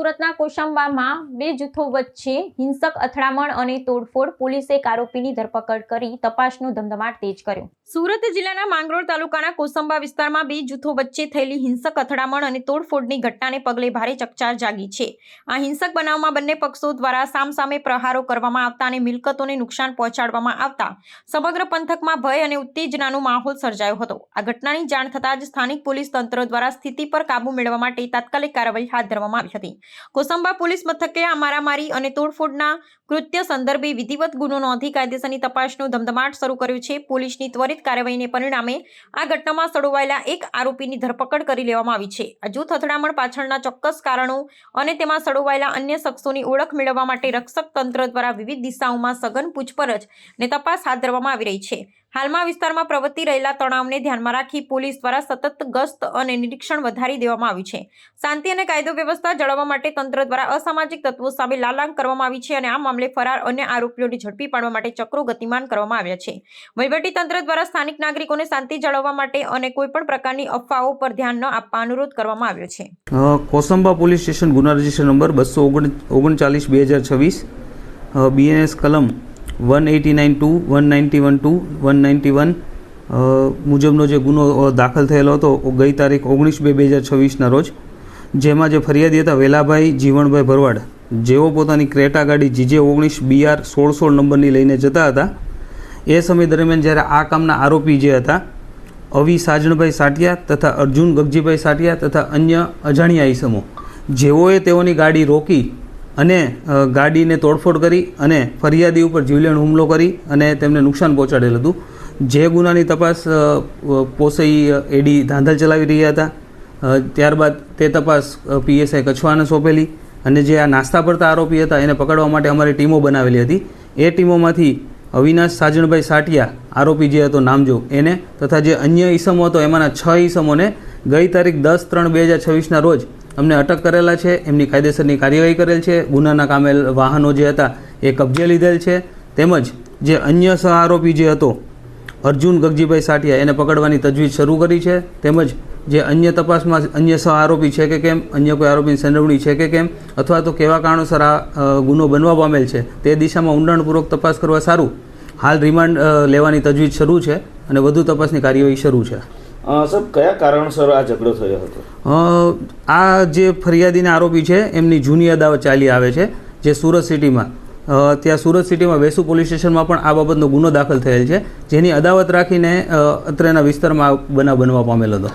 સુરતના કોસંબામાં બે જૂથો વચ્ચે હિંસક અથડામણ અને તોડફોડ. પોલીસે એક આરોપીની ધરપકડ કરી તપાસનો ધમધમાટ તેજ કર્યો. સુરત જિલ્લાના માંગરોળ તાલુકાના કોસંબા વિસ્તારમાં બે જૂથો વચ્ચે થયેલી હિંસક અથડામણ અને તોડફોડની ઘટનાને પગલે ભારે ચકચાર જાગી છે. આ હિંસક બનાવમાં બંને પક્ષો દ્વારા સામસામે પ્રહારો કરવામાં આવતા અને મિલકતોને નુકસાન પહોંચાડવામાં આવતા સમગ્ર પંથકમાં ભય અને ઉત્તેજનાનો માહોલ સર્જાયો હતો. આ ઘટનાની જાણ થતાં જ સ્થાનિક પોલીસ તંત્ર દ્વારા સ્થિતિ પર કાબુ મેળવવા માટે તાત્કાલિક કાર્યવાહી હાથ ધરવામાં આવી હતી. કોસંબા પોલીસ મથકે આ મારામારી અને તોડફોડના કૃત્ય સંદર્ભે વિધિવત ગુનો નોંધી કાયદેસરની તપાસનો ધમધમાટ શરૂ કર્યો છે. પોલીસની ત્વરિત કાર્યવાહીને પરિણામે આ ઘટનામાં સંડોવાયેલા એક આરોપીની ધરપકડ કરી લેવામાં આવી છે. આ જૂથ અથડામણ પાછળના ચોક્કસ કારણો અને તેમાં સંડોવાયેલા અન્ય શખ્સોની ઓળખ મેળવવા માટે રક્ષક તંત્ર દ્વારા વિવિધ દિશાઓમાં સઘન પૂછપરછ અને તપાસ હાથ ધરવામાં આવી રહી છે. હાલમાં વિસ્તારમાં પ્રવર્તી રહેલા તણાવને ધ્યાનમાં રાખી પોલીસ દ્વારા સતત ગસ્ત અને નિરીક્ષણ વધારી દેવામાં આવ્યું છે. શાંતિ અને કાયદો વ્યવસ્થા જાળવવા માટે તંત્ર દ્વારા અસામાજિક તત્વો સામે લાલાંગ કરવામાં આવી છે અને આ મામલે ફરાર અન્ય આરોપીઓને ઝડપી પાડવા માટે ચક્રો ગતિમાન કરવામાં આવ્યા છે. વહીવટી તંત્ર દ્વારા સ્થાનિક નાગરિકોને શાંતિ જાળવવા માટે અને કોઈપણ પ્રકારની અફવાઓ પર ધ્યાન ન આપવા અનુરોધ કરવામાં આવ્યો છે. કોસંબા પોલીસ સ્ટેશન ગુના રજિસ્ટર નંબર 239/2026 BNS કલમ 189(2), 191(2), 191 મુજબનો જે ગુનો દાખલ થયેલો હતો ગઈ તારીખ 19/2/2026ના રોજ, જેમાં જે ફરિયાદી હતા વેલાભાઈ જીવણભાઈ ભરવાડ, જેઓ પોતાની ક્રેટા ગાડી GJ19BR 1616 નંબરની લઈને જતા હતા. એ સમય દરમિયાન જ્યારે આ કામના આરોપી જે હતા અવી સાજણભાઈ સાટિયા તથા અર્જુન ગગજીભાઈ સાટિયા તથા અન્ય અજાણ્યા ઈસમો, જેઓએ તેઓની ગાડી રોકી અને ગાડીને તોડફોડ કરી અને ફરિયાદી ઉપર જીવલેણ હુમલો કરી અને તેમને નુકસાન પહોંચાડેલ હતું. જે ગુનાની તપાસ પોસઈ એડી ધાંધલ ચલાવી રહ્યા હતા. ત્યારબાદ તે તપાસ PSI કછવાને સોંપેલી અને જે આ નાસ્તા પડતા આરોપી હતા એને પકડવા માટે અમારી ટીમો બનાવેલી હતી. એ ટીમોમાંથી અવિનાશ સાજણભાઈ સાટિયા આરોપી જે હતો નામજો એને તથા જે અન્ય ઈસમો હતો એમાંના 6 ઈસમોને ગઈ તારીખ 10/3/2026ના રોજ અમને અટક કરેલા છે. એમની કાયદેસરની કાર્યવાહી કરેલ છે. ગુનાના કામેલ વાહનો જે હતા એ કબજે લીધેલ છે. તેમજ જે અન્ય સહ આરોપી જે હતો અર્જુન ગગજીભાઈ સાટિયા એને પકડવાની તજવીજ શરૂ કરી છે. તેમજ જે અન્ય તપાસમાં અન્ય સહ આરોપી છે કે કેમ, અન્ય કોઈ આરોપીની સંડોવણી છે કે કેમ, અથવા તો કેવા કારણોસર આ ગુનો બનવા પામેલ છે તે દિશામાં ઊંડાણપૂર્વક તપાસ કરવા સારું હાલ રિમાન્ડ લેવાની તજવીજ શરૂ છે અને વધુ તપાસની કાર્યવાહી શરૂ છે. સાહેબ, કયા કારણસર આ ઝઘડો થયો હતો? આ જે ફરિયાદીના આરોપી છે એમની જૂની અદાવત ચાલી આવે છે જે સુરત સિટીમાં, ત્યાં સુરત સિટીમાં વેસુ પોલીસ સ્ટેશનમાં પણ આ બાબતનો ગુનો દાખલ થયેલ છે, જેની અદાવત રાખીને અત્રેના વિસ્તારમાં બનાવ બનવા પામેલ હતો.